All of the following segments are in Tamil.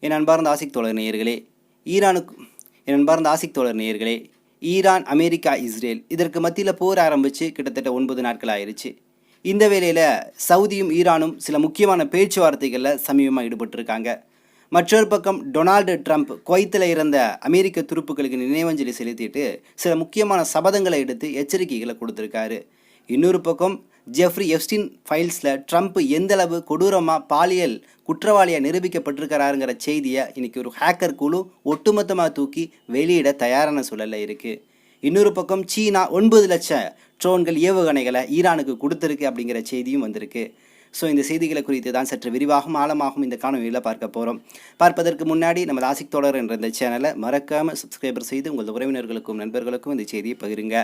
என் அன்பார்ந்த ஆசிக் தோழர் நேயர்களே, ஈரானுக்கு என் அன்பார்ந்த ஆசிக் தோழர் நேயர்களே, ஈரான், அமெரிக்கா, இஸ்ரேல் இதற்கு மத்தியில் போர் ஆரம்பித்து கிட்டத்தட்ட 9 நாட்கள் ஆயிடுச்சு. இந்த வேளையில் சவுதியும் ஈரானும் சில முக்கியமான பேச்சுவார்த்தைகளில் சமீபமாக ஈடுபட்டிருக்காங்க. மற்றொரு பக்கம் டொனால்டு ட்ரம்ப் குவைத்தில் இறந்த அமெரிக்க துருப்புகளுக்கு நினைவஞ்சலி செலுத்திட்டு சில முக்கியமான சபதங்களை எடுத்து எச்சரிக்கைகளை கொடுத்துருக்காரு. இன்னொரு பக்கம் ஜெஃப்ரி எப்ஸ்டீன் ஃபைல்ஸில் ட்ரம்ப் எந்தளவு கொடூரமாக பாலியல் குற்றவாளியாக நிரூபிக்கப்பட்டிருக்கிறாருங்கிற செய்தியை இன்றைக்கி ஒரு ஹேக்கர் குழு ஒட்டுமொத்தமாக தூக்கி வெளியிட தயாரான சூழலில் இருக்குது. இன்னொரு பக்கம் சீனா 9 லட்சம் ட்ரோன்கள் ஏவுகணைகளை ஈரானுக்கு கொடுத்துருக்கு அப்படிங்கிற செய்தியும் வந்திருக்கு. ஸோ இந்த செய்திகளை குறித்து தான் சற்று விரிவாகவும் ஆழமாகவும் இந்த காணொலியில் பார்க்க போகிறோம். பார்ப்பதற்கு முன்னாடி நமது ஆசிக் தோழர் என்ற இந்த சேனலை மறக்காமல் சப்ஸ்கிரைபர் செய்து உங்கள் உறவினர்களுக்கும் நண்பர்களுக்கும் இந்த செய்தியை பகிருங்க.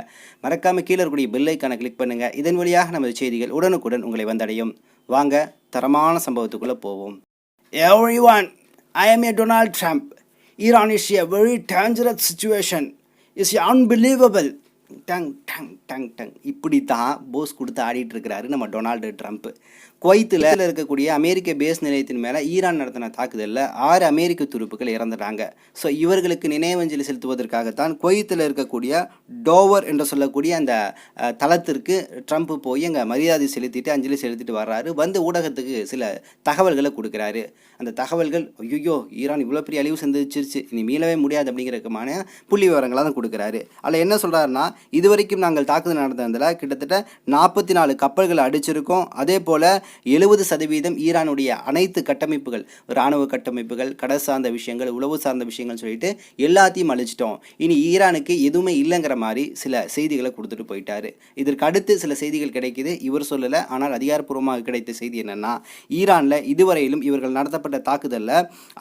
மறக்காமல் கீழே இருக்கக்கூடிய பெல் ஐக்கானை கிளிக் பண்ணுங்கள். இதன் வழியாக நமது செய்திகள் உடனுக்குடன் உங்களை வந்தடையும். வாங்க தரமான சம்பவத்துக்குள்ளே போவோம். Everyone, I am a Donald Trump. Iran is a very dangerous situation. It's unbelievable. Tongue tongue tongue tongue இப்படி தான் போஸ் கொடுத்து ஆடிட்டு இருக்கிறாரு நம்ம டொனால்டு ட்ரம்ப். குவைத்தில் இருக்கக்கூடிய அமெரிக்க பேஸ் நிலையத்தின் மேலே ஈரான் நடத்தின தாக்குதலில் 6 அமெரிக்க துருப்புகள் இறந்துட்டாங்க. ஸோ இவர்களுக்கு நினைவஞ்சலி செலுத்துவதற்காகத்தான் குவைத்தில் இருக்கக்கூடிய டோவர் என்று சொல்லக்கூடிய அந்த தளத்திற்கு ட்ரம்ப் போய் அங்கே மரியாதை செலுத்திட்டு அஞ்சலி செலுத்திட்டு வர்றாரு. வந்து ஊடகத்துக்கு சில தகவல்களை கொடுக்குறாரு. அந்த தகவல்கள் ஐயோ ஈரான் இவ்வளோ பெரிய அழிவு சந்திச்சிருச்சு, இனி மீளவே முடியாது அப்படிங்கிறதுக்குமான புள்ளி விவரங்களாக தான் கொடுக்குறாரு. அதில் என்ன சொல்கிறாருன்னா, இதுவரைக்கும் நாங்கள் தாக்குதல் நடந்ததில் கிட்டத்தட்ட 44 கப்பல்களை அடிச்சிருக்கோம். அதே போல் 70% ஈரானுடைய அனைத்து கட்டமைப்புகள், இராணுவ கட்டமைப்புகள், கடல் சார்ந்த விஷயங்கள், உளவு சார்ந்த விஷயங்கள் சொல்லிட்டு எல்லாத்தையும் அழிச்சிட்டோம். இனி ஈரானுக்கு எதுவுமே இல்லைங்கிற மாதிரி சில செய்திகளை கொடுத்துட்டு போயிட்டாரு. இதற்கு அடுத்து சில செய்திகள் கிடைக்குது. இவர் சொல்லலை, ஆனால் அதிகாரப்பூர்வமாக கிடைத்த செய்தி என்னென்னா, ஈரானில் இதுவரையிலும் இவர்கள் நடத்தப்பட்ட தாக்குதலில்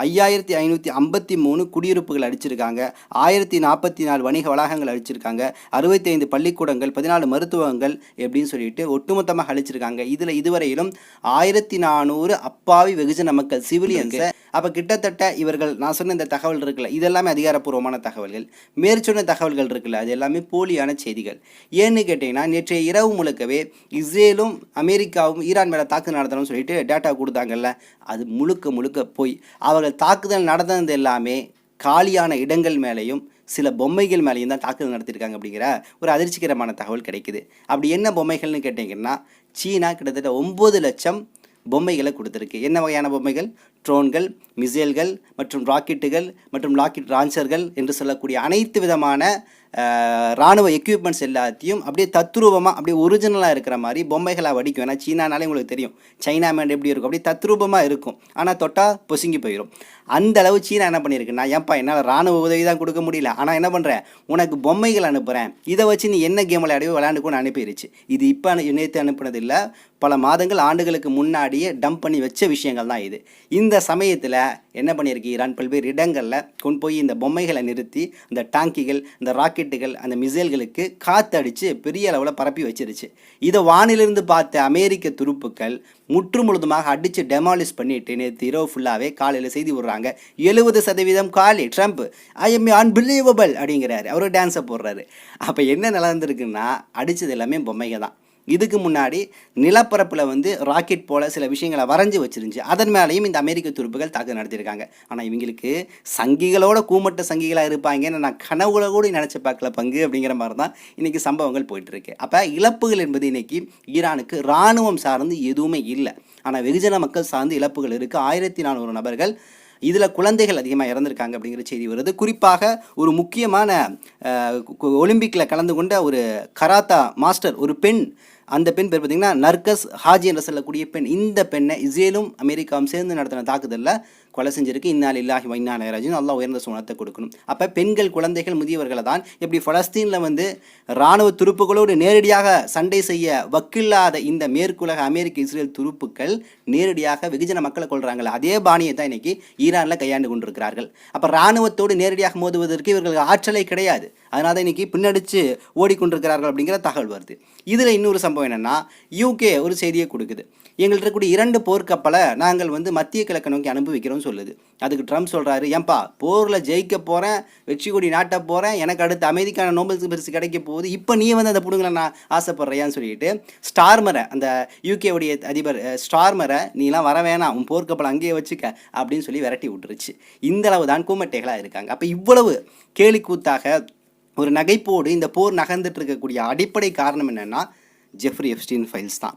5553 குடியிருப்புகள் அடிச்சிருக்காங்க, 1044 வணிக வளாகங்கள் அழிச்சிருக்காங்க, 65 பள்ளிக்கூடங்கள், 14 மருத்துவங்கள் எப்படின்னு சொல்லிட்டு ஒட்டுமொத்தமாக அழிச்சிருக்காங்க. இதில் இதுவரையிலும் 1400 அப்பாவி வெகுஜன மக்கள், சிவிலியன்ஸ். அப்போ கிட்டத்தட்ட இவர்கள் நான் சொன்ன இந்த தகவல் இருக்குல்ல, இதெல்லாமே அதிகாரப்பூர்வமான தகவல்கள். மேற்சொன்ன தகவல்கள் இருக்குல்ல, அது எல்லாமே போலியான செய்திகள். ஏன்னு கேட்டிங்கன்னா, நேற்றைய இரவு முழுக்கவே இஸ்ரேலும் அமெரிக்காவும் ஈரான் மேலே தாக்குதல் நடத்தணும்னு சொல்லிட்டு டேட்டா கொடுத்தாங்கல்ல, அது முழுக்க போய் அவர்கள் தாக்குதல் நடந்தது எல்லாமே காலியான இடங்கள் மேலேயும் சில பொம்மைகள் மேலேயும் தான் தாக்குதல் நடத்தியிருக்காங்க அப்படிங்கிற ஒரு அதிர்ச்சிகரமான தகவல் கிடைக்குது. அப்படி என்ன பொம்மைகள்னு கேட்டிங்கன்னா, சீனா கிட்டத்தட்ட 9 லட்சம் பொம்மைகளை கொடுத்துருக்கு. என்ன வகையான பொம்மைகள்? ட்ரோன்கள், மிசைல்கள் மற்றும் ராக்கெட்டுகள் மற்றும் ராக்கெட் லான்ச்சர்கள் என்று சொல்லக்கூடிய அனைத்து விதமான இராணுவ எக்யூப்மெண்ட்ஸ் எல்லாத்தையும் அப்படியே தத்ரூபமாக, அப்படியே ஒரிஜினலாக இருக்கிற மாதிரி பொம்மைகளாக வடிக்கும். ஏன்னா சீனானாலே உங்களுக்கு தெரியும், சைனா மேன் எப்படி இருக்கும், அப்படியே தத்ரூபமாக இருக்கும். ஆனால் தொட்டால் பொசுங்கி போயிடும். அந்த அளவு சீனா என்ன பண்ணியிருக்குன்னா, ஏன்ப்பா என்னால் இராணுவ உதவி தான் கொடுக்க முடியல, ஆனால் என்ன பண்ணுறேன், உனக்கு பொம்மைகள் அனுப்புகிறேன், இதை வச்சு நீ என்ன கேம் விளையாடியோ விளையாண்டுக்கோன்னு அனுப்பிடுச்சு. இது இப்போ நேற்று அனுப்புனது இல்லை, பல மாதங்கள் ஆண்டுகளுக்கு முன்னாடியே டம்ப் பண்ணி வச்ச விஷயங்கள் தான் இது. இந்த சமயத்தில் என்ன பண்ணியிருக்கு ஈரான், பல்வேறு இடங்களில் கொண்டு போய் இந்த பொம்மைகளை நிறுத்தி அந்த டாங்கிகள், இந்த ராக்கெட்டுகள், அந்த மிசைல்களுக்கு காற்றடித்து பெரிய அளவில் பரப்பி வச்சிருச்சு. இதை வானிலிருந்து பார்த்த அமெரிக்க துருப்புக்கள் முற்று முழுதுமாக அடித்து டெமாலிஷ் பண்ணிட்டு நேற்று இரவு ஃபுல்லாகவே காலையில் செய்தி விடுறாங்க, 70% காலி, ட்ரம்ப் ஐ எம் அன்பிலீவபிள் அப்படிங்கிறாரு. அவரு டான்ஸை போடுறாரு. அப்போ என்ன நடந்திருக்குன்னா, அடித்தது எல்லாமே பொம்மைகள் தான். இதுக்கு முன்னாடி நிலப்பரப்பில் ராக்கெட் போல் சில விஷயங்களை வரைஞ்சி வச்சிருந்துச்சு, அதன் மேலேயும் இந்த அமெரிக்க துருப்புகள் தாக்குதல் நடத்தியிருக்காங்க. ஆனால் இவங்களுக்கு சங்கிகளோட கூமட்ட சங்கிகளாக இருப்பாங்கன்னு நான் கனவுல கூட நினச்சி பார்க்கல பங்கு அப்படிங்கிற மாதிரி தான் இன்றைக்கி சம்பவங்கள் போயிட்டுருக்கு. அப்போ இழப்புகள் என்பது இன்றைக்கி ஈரானுக்கு இராணுவம் சார்ந்து எதுவுமே இல்லை, ஆனால் வெகுஜன மக்கள் சார்ந்து இழப்புகள் இருக்குது. 1400 நபர்கள், இதில் குழந்தைகள் அதிகமாக இறந்துருக்காங்க அப்படிங்கிற செய்தி வருது. குறிப்பாக ஒரு முக்கியமான ஒலிம்பிக்கில் கலந்து கொண்ட ஒரு கராத்தா மாஸ்டர், ஒரு பெண், அந்த பெண் பேர் பார்த்திங்கன்னா நர்கஸ் ஹாஜி என்று சொல்லக்கூடிய பெண். இந்த பெண்ணை இஸ்ரேலும் அமெரிக்காவும் சேர்ந்து நடத்தின தாக்குதலில் கொலை செஞ்சிருக்கு. இன்னால் இல்லாஹி வைன்னா இலைராஜின், அல்லாஹ் உயர்ந்த சுனத்தை கொடுக்கணும். அப்போ பெண்கள், குழந்தைகள், முதியவர்களை தான் எப்படி பலஸ்தீனில் இராணுவ துருப்புகளோடு நேரடியாக சண்டை செய்ய வக்கில்லாத இந்த மேற்குலக அமெரிக்க இஸ்ரேல் துருப்புக்கள் நேரடியாக வெகுஜன மக்களை கொள்கிறாங்களே, அதே பாணியை தான் இன்றைக்கி ஈரானில் கையாண்டு கொண்டிருக்கிறார்கள். அப்போ இராணுவத்தோடு நேரடியாக மோதுவதற்கு இவர்களுக்கு ஆற்றலை கிடையாது, அதனால தான் இன்றைக்கி பின்னடித்து ஓடிக்கொண்டிருக்கிறார்கள் அப்படிங்கிற தகவல் வருது. இதில் இன்னொரு சம்பவம் என்னென்னா, யூகே ஒரு செய்தியை கொடுக்குது. எங்கள்கிட்ட இருக்கக்கூடிய 2 போர்க்கப்பலை நாங்கள் வந்து மத்திய கிழக்கு நோக்கி அனுப்பி வைக்கிறோம்னு சொல்லுது. அதுக்கு ட்ரம்ப் சொல்கிறாரு, ஏன்பா போரில் ஜெயிக்க போகிறேன், வெற்றி கொடி நாட்ட போகிறேன், எனக்கு அடுத்து அமைதிக்கான நோபல் பரிசு கிடைக்க போகுது, இப்போ நீ வந்து அந்த பிடுங்களை நான் ஆசைப்படுறியான்னு சொல்லிட்டு ஸ்டார்மரை, அந்த யூகேவுடைய அதிபர் ஸ்டார்மரை, நீலாம் வர வேணாம், உன் போர்க்கப்பலை அங்கேயே வச்சுக்க அப்படின்னு சொல்லி விரட்டி விட்டுருச்சு. இந்த அளவு தான் கூமட்டைகளாக இருக்காங்க. அப்போ இவ்வளவு கேலிக்கூத்தாக ஒரு நகைப்போடு இந்த போர் நகர்ந்துட்டு இருக்கக்கூடிய அடிப்படை காரணம் என்னென்னா ஜெஃப்ரி எப்ஸ்டீன் ஃபைல்ஸ் தான்.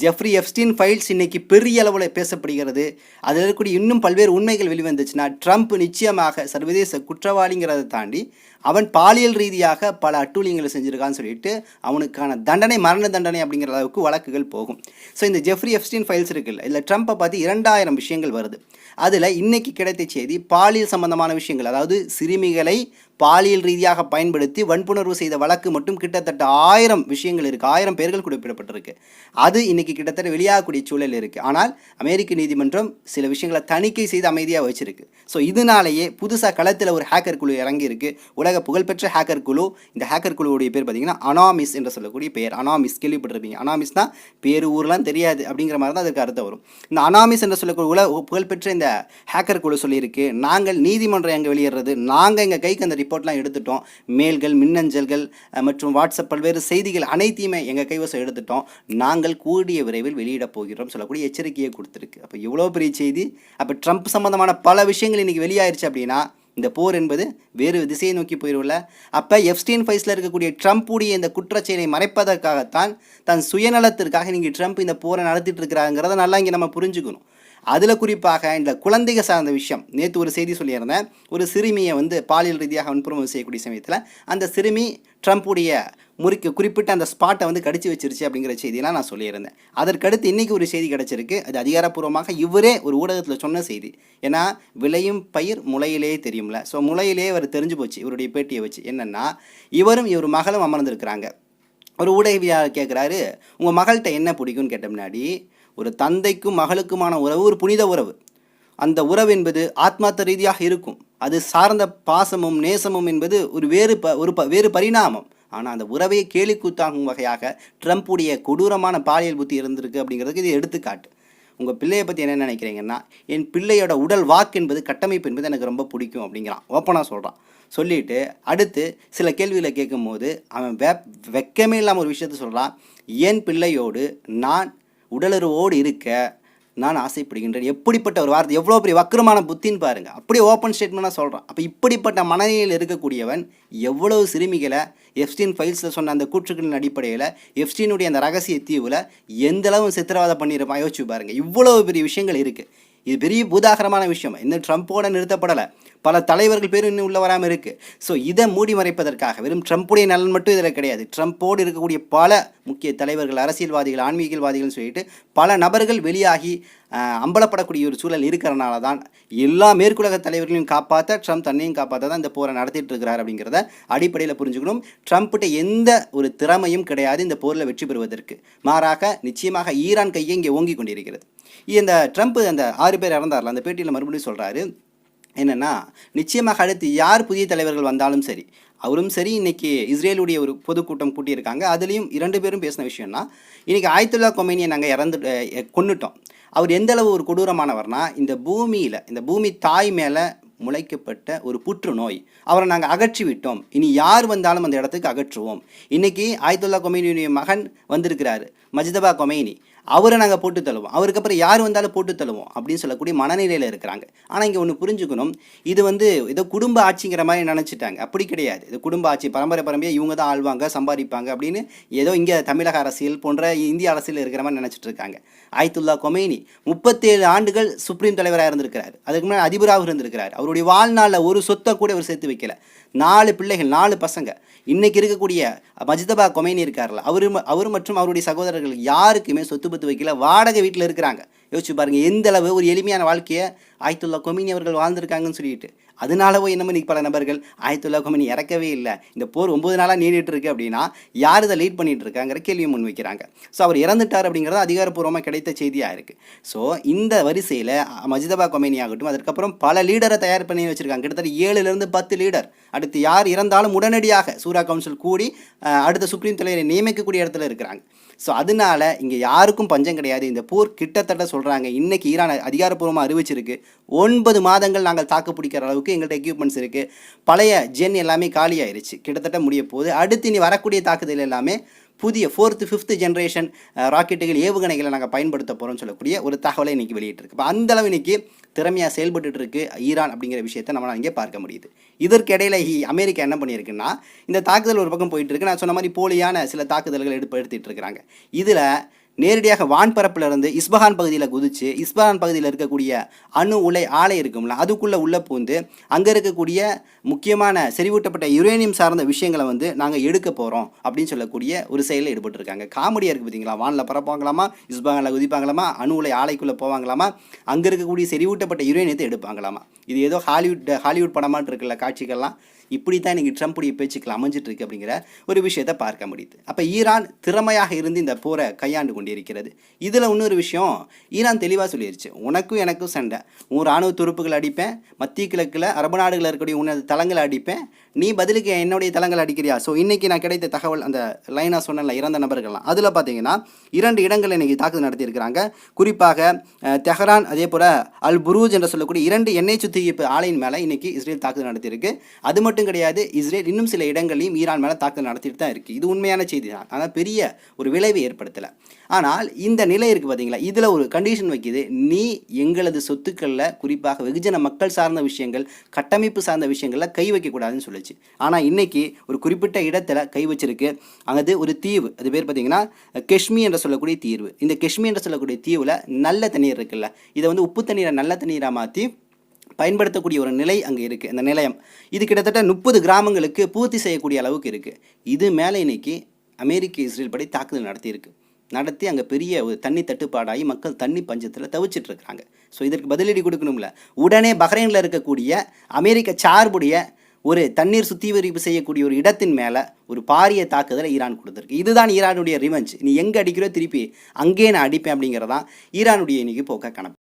ஜெஃப்ரி எப்ஸ்டீன் ஃபைல்ஸ் இன்றைக்கி பெரிய அளவில் பேசப்படுகிறது. அதில் இருக்கக்கூடிய இன்னும் பல்வேறு உண்மைகள் வெளிவந்துச்சுன்னா ட்ரம்ப் நிச்சயமாக சர்வதேச குற்றவாளிங்கிறத தாண்டி அவன் பாலியல் ரீதியாக பல அட்டூழியங்களை செஞ்சுருக்கான்னு சொல்லிட்டு அவனுக்கான தண்டனை மரண தண்டனை அப்படிங்கிற அளவுக்கு வழக்குகள் போகும். ஸோ இந்த ஜெஃப்ரி எப்ஸ்டீன் ஃபைல்ஸ் இருக்குல்ல, இதில் ட்ரம்ப்பை பார்த்து 2000 விஷயங்கள் வருது. அதில் இன்றைக்கி கிடைத்த செய்தி பாலியல் சம்பந்தமான விஷயங்கள், அதாவது சிறுமிகளை பாலியல் ரீதியாக பயன்படுத்தி வன்புணர்வு செய்த வழக்கு மட்டும் கிட்டத்தட்ட 1000 விஷயங்கள் இருக்குது, 1000 பேர்கள் குறிப்பிடப்பட்டிருக்கு. அது இன்றைக்கி கிட்டத்தட்ட வெளியாகக்கூடிய சூழல் இருக்குது. ஆனால் அமெரிக்க நீதிமன்றம் சில விஷயங்களை தணிக்கை செய்து அமைதியாக வச்சுருக்கு. ஸோ இதனாலேயே புதுசாக களத்தில் ஒரு ஹேக்கர் குழு இறங்கியிருக்கு, உலக புகழ்பெற்ற ஹேக்கர் குழு. இந்த ஹேக்கர் குழுவுடைய பேர் பார்த்திங்கன்னா அனாமிஸ் என்று சொல்லக்கூடிய பெயர். அனாமிஸ் கேள்விப்பட்டிருப்பீங்க. அனாமிஸ்னா பேர் ஊர்லாம் தெரியாது அப்படிங்கிற மாதிரி தான் அதுக்கு அர்த்தம் வரும். இந்த அனாமிஸ் என்று சொல்லக்கூடிய உலக புகழ்பெற்ற இந்த ஹேக்கர் குழு சொல்லியிருக்கு, நாங்கள் நீதிமன்றம் எங்கே வெளியிடுறது, நாங்கள் எங்கள் கைக்கு அந்த ரிப்போர்ட்லாம் எடுத்துட்டோம், மெயில்கள், மின்னஞ்சல்கள் மற்றும் வாட்ஸ்அப் பல்வேறு செய்திகள் அனைத்தையுமே எங்கள் கைவசம் எடுத்துட்டோம், நாங்கள் கூடிய விரைவில் வெளியிடப் போகிறோம் சொல்லக்கூடிய எச்சரிக்கையை கொடுத்துருக்கு. அப்போ இவ்வளோ பெரிய செய்தி. அப்போ ட்ரம்ப் சம்பந்தமான பல விஷயங்கள் இன்றைக்கி வெளியாயிருச்சு அப்படின்னா இந்த போர் என்பது வேறு திசையை நோக்கி போயிடும்ல. அப்போ எப்ஸ்டீன் ஃபைல்ஸில் இருக்கக்கூடிய ட்ரம்ப்புடைய இந்த குற்றச்செயலை மறைப்பதற்காகத்தான் தன் சுயநலத்திற்காக நீங்கள் ட்ரம்ப் இந்த போரை நடத்திட்டு இருக்கிறாங்கிறத நல்லா இங்கே நம்ம புரிஞ்சுக்கணும். அதில் குறிப்பாக இந்த குழந்தைகள் சார்ந்த விஷயம், நேற்று ஒரு செய்தி சொல்லியிருந்தேன், ஒரு சிறுமியை வந்து பாலியல் ரீதியாக வன்புணர்வு செய்யக்கூடிய சமயத்தில் அந்த சிறுமி ட்ரம்ப்புடைய குறிப்பிட்ட அந்த ஸ்பாட்டை வந்து கடிச்சு வச்சிருச்சு அப்படிங்கிற செய்தியெல்லாம் நான் சொல்லியிருந்தேன். அதற்கடுத்து இன்றைக்கி ஒரு செய்தி கிடச்சிருக்கு. அது அதிகாரப்பூர்வமாக இவரே ஒரு ஊடகத்தில் சொன்ன செய்தி. ஏன்னா விளையும் பயிர் முளையிலே தெரியும்ல. ஸோ முளையிலே அவர் தெரிஞ்சு போச்சு இவருடைய பேட்டியை வச்சு. என்னென்னா இவரும் இவர் மகளும் அமர்ந்திருக்கிறாங்க. ஒரு ஊடகவியாளர் கேட்குறாரு, உங்கள் மகள்கிட்ட என்ன பிடிக்கும்னு கேட்ட முன்னாடி, ஒரு தந்தைக்கும் மகளுக்குமான உறவு ஒரு புனித உறவு. அந்த உறவு என்பது ஆத்மார்த்த ரீதியாக இருக்கும். அது சார்ந்த பாசமும் நேசமும் என்பது ஒரு வேறு பரிணாமம். ஆனால் அந்த உறவை கேலிக்கூத்தாகும் வகையாக ட்ரம்ப்புடைய கொடூரமான பாலியல் புத்தி இருந்திருக்கு அப்படிங்கிறதுக்கு இது எடுத்துக்காட்டு. உங்கள் பிள்ளையை பற்றி என்ன நினைக்கிறீங்கன்னா, என் பிள்ளையோட உடல் வாக்கு என்பது கட்டமைப்பு என்பது எனக்கு ரொம்ப பிடிக்கும் அப்படிங்கிறான், ஓப்பனாக சொல்கிறான். சொல்லிவிட்டு அடுத்து சில கேள்விகளை கேட்கும்போது அவன் வெக்கமே இல்லாமல் ஒரு விஷயத்த சொல்கிறான், என் பிள்ளையோடு நான் உடலுறவோடு இருக்க நான் ஆசைப்படுகின்றேன். எப்படிப்பட்ட ஒரு வார்த்தை, எவ்வளோ பெரிய வக்கரமான புத்தின்னு பாருங்கள். அப்படியே ஓப்பன் ஸ்டேட்மெண்ட்டாக சொல்கிறான். அப்போ இப்படிப்பட்ட மனநிலையில் இருக்கக்கூடியவன் எவ்வளவு சிறுமிகளை எப்ஸ்டீன் ஃபைல்ஸில் சொன்ன அந்த கூற்றுக்களின் அடிப்படையில் எப்ஸ்டீனுடைய அந்த ரகசிய தீவில் எந்தளவு சித்திரவதை பண்ணியிருப்பான் யோசிச்சு பாருங்கள். இவ்வளவு பெரிய விஷயங்கள் இருக்குது. இது பெரிய பூதாகரமான விஷயம். இன்னும் ட்ரம்ப்போட நிறுத்தப்படலை, பல தலைவர்கள் பேரும் இன்னும் உள்ள வராமல் இருக்குது. ஸோ இதை மூடி மறைப்பதற்காக வெறும் ட்ரம்ப்புடைய நலன் மட்டும் இதில் கிடையாது, ட்ரம்ப்போடு இருக்கக்கூடிய பல முக்கிய தலைவர்கள், அரசியல்வாதிகள், ஆன்மீகவாதிகள்னு சொல்லிட்டு பல நபர்கள் வெளியாகி அம்பலப்படக்கூடிய ஒரு சூழல் இருக்கிறனால தான் எல்லா மேற்குலக தலைவர்களையும் காப்பாற்ற ட்ரம்ப் தன்னையும் காப்பாற்ற தான் இந்த போரை நடத்திட்டு இருக்கிறார் அப்படிங்கிறத அடிப்படையில் புரிஞ்சுக்கணும். ட்ரம்ப்கிட்ட எந்த ஒரு திறமையும் கிடையாது இந்த போரில் வெற்றி பெறுவதற்கு. மாறாக நிச்சயமாக ஈரான் கையை இங்கே ஓங்கி கொண்டிருக்கிறது. இந்த ட்ரம்ப் அந்த 6 பேர் இறந்தார்ல, அந்த பேட்டியில் மறுபடியும் சொல்கிறாரு என்னென்னா, நிச்சயமாக அடுத்து யார் புதிய தலைவர்கள் வந்தாலும் சரி, அவரும் சரி, இன்றைக்கி இஸ்ரேலுடைய ஒரு பொதுக்கூட்டம் கூட்டியிருக்காங்க, அதுலேயும் 2 பேரும் பேசின விஷயம்னா, இன்றைக்கி ஆயத்துல்லா கொமேனியை நாங்கள் கொன்னுட்டோம். அவர் எந்தளவு ஒரு கொடூரமானவர்னா, இந்த பூமி தாய் மேலே முளைக்கப்பட்ட ஒரு புற்றுநோய், அவரை நாங்கள் அகற்றி விட்டோம், இனி யார் வந்தாலும் அந்த இடத்துக்கு அகற்றுவோம். இன்றைக்கி ஆயத்துல்லா கொமேனியுடைய மகன் வந்திருக்கிறாரு, மஜ்தபா கொமேனி, அவரை நாங்கள் போட்டு தள்ளுவோம், அவருக்கு அப்புறம் யார் வந்தாலும் போட்டு தள்ளுவோம் அப்படின்னு சொல்லக்கூடிய மனநிலையில் இருக்கிறாங்க. ஆனால் இங்கே ஒன்று புரிஞ்சுக்கணும், இது ஏதோ குடும்ப ஆட்சிங்கிற மாதிரி நினச்சிட்டாங்க. அப்படி கிடையாது. இது குடும்ப ஆட்சி, பரம்பரையாக இவங்க தான் ஆள்வாங்க, சம்பாதிப்பாங்க அப்படின்னு ஏதோ இங்கே தமிழக அரசியல் போன்ற இந்திய அரசியல் இருக்கிற மாதிரி நினச்சிட்டு இருக்காங்க. ஆயத்துல்லா கொமேனி 37 ஆண்டுகள் சுப்ரீம் தலைவராக இருந்திருக்கிறார். அதுக்கு முன்னாடி அதிபராக இருந்திருக்கிறார். அவருடைய வாழ்நாளில் ஒரு சொத்தை கூட அவர் சேர்த்து வைக்கல. 4 பிள்ளைகள், 4 பசங்க. இன்றைக்கி இருக்கக்கூடிய மஜ்தபா கொமேனி இருக்கார்ல, அவர் மற்றும் அவருடைய சகோதரர்கள் யாருக்குமே சொத்து பத்து வைக்கல, வாடகை வீட்டில் இருக்கிறாங்க. யோசிச்சு பாருங்கள் எந்த அளவு ஒரு எளிமையான வாழ்க்கையை ஆயத்துல்லா கொமேனி அவர்கள் வாழ்ந்திருக்காங்கன்னு சொல்லிட்டு. அதனாலவோ என்னமோ இன்றைக்கி பல நபர்கள் ஆயத்துல்லா கொமேனி இறக்கவே இல்லை, இந்த போர் 9 நாளாக நீடிட்டு இருக்கு அப்படின்னா யார் இதை லீட் பண்ணிட்டு இருக்காங்கிற கேள்வியை முன் வைக்கிறாங்க. ஸோ அவர் இறந்துட்டார் அப்படிங்கிறது அதிகாரப்பூர்வமாக கிடைத்த செய்தியாக இருக்குது. ஸோ இந்த வரிசையில் மஜ்தபா கொமேனி ஆகட்டும், அதுக்கப்புறம் பல லீடரை தயார் பண்ணி வச்சுருக்காங்க. கிட்டத்தட்ட 7லேருந்து 10 லீடர். அடுத்து யார் இறந்தாலும் உடனடியாக சூரா கவுன்சில் கூடி அடுத்த சுப்ரீம் தலைவரை நியமிக்கக்கூடிய இடத்துல இருக்கிறாங்க. ஸோ அதனால இங்கே யாருக்கும் பஞ்சம் கிடையாது. இந்த போர் கிட்டத்தட்ட சொல்கிறாங்க இன்னைக்கு ஈரான் அதிகாரப்பூர்வமாக அறிவிச்சிருக்கு 9 மாதங்கள் நாங்கள் தாக்கு பிடிக்கிற அளவுக்கு எங்கள்கிட்ட எக்யூப்மெண்ட்ஸ் இருக்குது. பழைய ஜென் எல்லாமே காலியாயிருச்சு, கிட்டத்தட்ட முடிய போகுது. அடுத்து இனி வரக்கூடிய தாக்குதல் எல்லாமே புதிய 4th 5th ஜென்ரேஷன் ராக்கெட்டுகள் ஏவுகணைகளை நாங்கள் பயன்படுத்த போகிறோம்னு சொல்லக்கூடிய ஒரு தகவலை இன்றைக்கி வெளியிட்டிருக்கு. இப்போ அந்தளவு இன்றைக்கி திறமையாக செயல்பட்டு இருக்கு ஈரான் அப்படிங்கிற விஷயத்தை நம்மளால் இங்கே பார்க்க முடியுது. இதற்கிடையில் அமெரிக்கா என்ன பண்ணியிருக்குன்னா, இந்த தாக்குதல் ஒரு பக்கம் போயிட்டு இருக்கு. நான் சொன்ன மாதிரி போலியான சில தாக்குதல்கள் எடுத்துகிட்டு இருக்கிறாங்க. இதில் நேரடியாக வான்பரப்பிலிருந்து இஸ்பஹான் பகுதியில் குதிச்சு இஸ்பஹான் பகுதியில் இருக்கக்கூடிய அணு உலை ஆலை இருக்கும்ல அதுக்குள்ளே உள்ளே பூந்து அங்கே இருக்கக்கூடிய முக்கியமான செறிவூட்டப்பட்ட யுரேனியம் சார்ந்த விஷயங்களை நாங்கள் எடுக்க போகிறோம் அப்படின்னு சொல்லக்கூடிய ஒரு செயலில் ஈடுபட்டிருக்காங்க. காமெடியாக இருக்குது பார்த்தீங்களா? வானில் பரப்பாங்களாமா, இஸ்பஹானில் குதிப்பாங்களாமா, அணு உலை ஆலைக்குள்ளே போவாங்களாமா, அங்கே இருக்கக்கூடிய செறிவூட்டப்பட்ட யுரேனியத்தை எடுப்பாங்களாமா. இது ஏதோ ஹாலிவுட் படமாட்டு இருக்குல்ல காட்சிகள்லாம். இப்படி தான் இன்றைக்கி ட்ரம்ப்புடைய பேச்சுக்கள் அமைஞ்சிட்ருக்கு அப்படிங்கிற ஒரு விஷயத்தை பார்க்க முடியுது. அப்போ ஈரான் திறமையாக இருந்து இந்த போரை கையாண்டு கொண்டிருக்கிறது. இதில் இன்னொரு விஷயம், ஈரான் தெளிவாக சொல்லிடுச்சு, உனக்கும் எனக்கும் சண்டை, உன் இராணுவ துருப்புகள் அடிப்பேன், மத்திய கிழக்கில் அரபு நாடுகளில் இருக்கக்கூடிய உனது தளங்களை அடிப்பேன், நீ பதிலுக்கு என்னுடைய தளங்களை அடிக்கிறியா? ஸோ இன்றைக்கி நான் கிடைத்த தகவல், அந்த லைனாக சொன்னல இறந்த நபர்கள்லாம், அதில் பார்த்தீங்கன்னா 2 இடங்களில் இன்றைக்கி தாக்குதல் நடத்தியிருக்கிறாங்க. குறிப்பாக தெஹரான் அதே போல் அல் புரூஜ் என்று சொல்லக்கூடிய 2 எண்ணெய் சுத்திகரிப்பு ஆலையின் மேலே இன்றைக்கி இஸ்ரேல் தாக்குதல் நடத்தியிருக்கு. அது மட்டும் கிடையாது, இஸ்ரேல் இன்னும் சில இடங்களையும் ஈரான் மேலே தாக்குதல் நடத்திட்டு தான் இருக்குது. இது உண்மையான செய்தி தான், ஆனால் பெரிய ஒரு விளைவை ஏற்படுத்தலை. ஆனால் இந்த நிலை இருக்குது பார்த்தீங்களா, இதில் ஒரு கண்டிஷன் வைக்கிது, நீ எங்களது சொத்துக்களில் குறிப்பாக வெகுஜன மக்கள் சார்ந்த விஷயங்கள், கட்டமைப்பு சார்ந்த விஷயங்களில் கை வைக்கக்கூடாதுன்னு சொல்லிச்சு. ஆனால் இன்றைக்கி ஒரு குறிப்பிட்ட இடத்துல கை வச்சிருக்கு. அங்கே ஒரு தீவு, அது பேர் பார்த்தீங்கன்னா காஷ்மீர் என்று சொல்லக்கூடிய தீவு. இந்த காஷ்மீர் என்று சொல்லக்கூடிய தீவில் நல்ல தண்ணீர் இருக்குல்ல, இதை உப்பு தண்ணீரை நல்ல தண்ணீராக மாற்றி பயன்படுத்தக்கூடிய ஒரு நிலை அங்கே இருக்குது. இந்த நிலையம் இது கிட்டத்தட்ட 30 கிராமங்களுக்கு பூர்த்தி செய்யக்கூடிய அளவுக்கு இருக்குது. இது மேலே இன்னைக்கு அமெரிக்க இஸ்ரேல் படை தாக்குதல் நடத்தி அங்கே பெரிய ஒரு தண்ணி தட்டுப்பாடாகி மக்கள் தண்ணி பஞ்சத்தில் தவிச்சிட்டு இருக்கிறாங்க. ஸோ இதற்கு பதிலடி கொடுக்கணும்ல. உடனே பஹ்ரைனில் இருக்கக்கூடிய அமெரிக்க சார்புடைய ஒரு தண்ணீர் சுத்திகரிப்பு செய்யக்கூடிய ஒரு இடத்தின் மேலே ஒரு பாரிய தாக்குதலை ஈரான் கொடுத்துருக்கு. இதுதான் ஈரானுடைய ரிவெஞ்ச். நீ எங்கே அடிக்கிறோ திருப்பி அங்கேயே நான் அடிப்பேன் அப்படிங்கிறதான் ஈரானுடைய இன்னைக்கு போக்க கணக்கு.